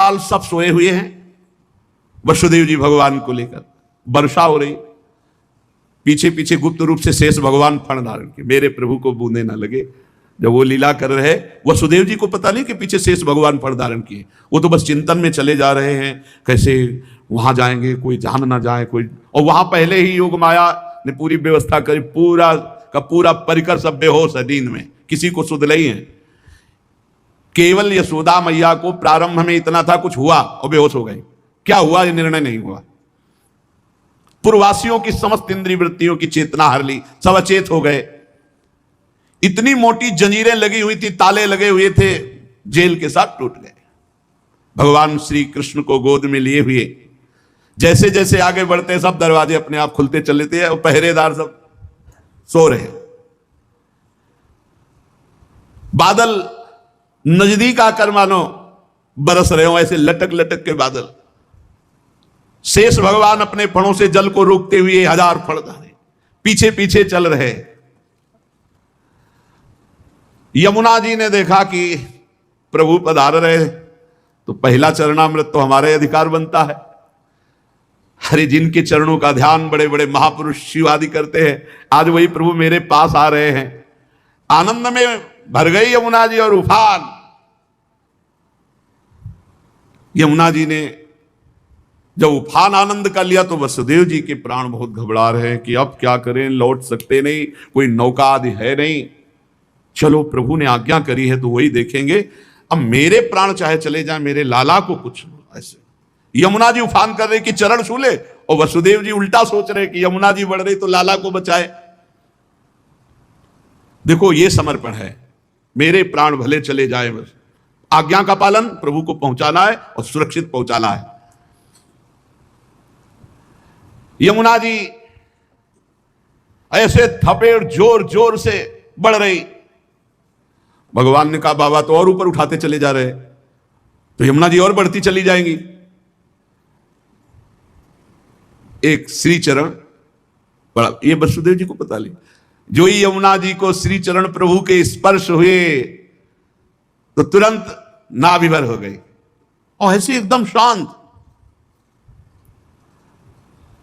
साल सब सोए हुए हैं, वसुदेव जी भगवान को लेकर, वर्षा हो रही, पीछे पीछे गुप्त रूप से शेष भगवान फण धारण के, मेरे प्रभु को बूंदे ना लगे। जब वो लीला कर रहे, वसुदेव जी को पता नहीं कि पीछे शेष भगवान फण धारण किए, वो तो बस चिंतन में चले जा रहे हैं, कैसे वहां जाएंगे, कोई जान ना जाए कोई। और वहां पहले ही योग माया ने पूरी व्यवस्था करी, पूरा का पूरा परिकर सब बेहोश है, नींद में, किसी को सुध नहीं है। केवल यशोदा मैया को प्रारंभ में इतना था, कुछ हुआ और बेहोश हो गए। क्या हुआ ये निर्णय नहीं हुआ। पूर्ववासियों की समस्त इंद्रिय वृत्तियों की चेतना हर ली, सब अचेत हो गए। इतनी मोटी जंजीरें लगी हुई थी, ताले लगे हुए थे, जेल के साथ टूट गए। भगवान श्री कृष्ण को गोद में लिए हुए जैसे जैसे आगे बढ़ते, सब दरवाजे अपने आप खुलते चले थे और पहरेदार सब सो रहे। बादल नजदीक आकर मानो बरस रहे हो, ऐसे लटक लटक के बादल। शेष भगवान अपने फणों से जल को रोकते हुए 1000 फण धारे पीछे पीछे चल रहे। यमुना जी ने देखा कि प्रभु पधार रहे, तो पहला चरणामृत तो हमारे अधिकार बनता है। हरि जिनके चरणों का ध्यान बड़े बड़े महापुरुष शिव आदि करते हैं, आज वही प्रभु मेरे पास आ रहे हैं। आनंद में भर गई यमुना जी और उफान। यमुना जी ने जब उफान आनंद का लिया तो वसुदेव जी के प्राण बहुत घबरा रहे हैं कि अब क्या करें, लौट सकते नहीं, कोई नौका आदि है नहीं। चलो प्रभु ने आज्ञा करी है तो वही देखेंगे, अब मेरे प्राण चाहे चले जाए, मेरे लाला को कुछ ऐसे। यमुना जी उफान कर रहे कि चरण छू ले, और वसुदेव जी उल्टा सोच रहे कि यमुना जी बढ़ रही तो लाला को बचाए। देखो ये समर्पण है, मेरे प्राण भले चले जाए, बस आज्ञा का पालन, प्रभु को पहुंचाना है और सुरक्षित पहुंचाना है। यमुना जी ऐसे थपेड़ जोर जोर से बढ़ रही। भगवान ने कहा बाबा तो और ऊपर उठाते चले जा रहे, तो यमुना जी और बढ़ती चली जाएंगी। एक श्री चरण बड़ा, ये वसुदेव जी को पता नहीं, जो ही यमुना जी को श्री चरण प्रभु के स्पर्श हुए तो तुरंत नाभिभर हो गई और ऐसे एकदम शांत।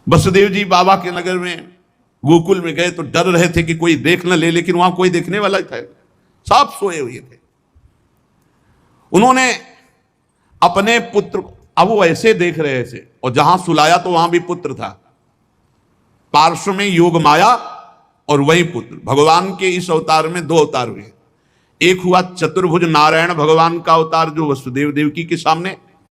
वसुदेव जी बाबा के नगर में गोकुल में गए तो डर रहे थे कि कोई देख न ले, लेकिन वहां कोई देखने वाला था, सब सोए हुए थे। उन्होंने अपने पुत्र को, अब वो ऐसे देख रहे थे, और जहां सुलाया तो वहां भी पुत्र था, पार्श्व में योग माया और वही पुत्र। भगवान के इस अवतार में 2 अवतार हुए, एक हुआ चतुर्भुज नारायण भगवान का अवतार जो वसुदेव देवकी के सामने,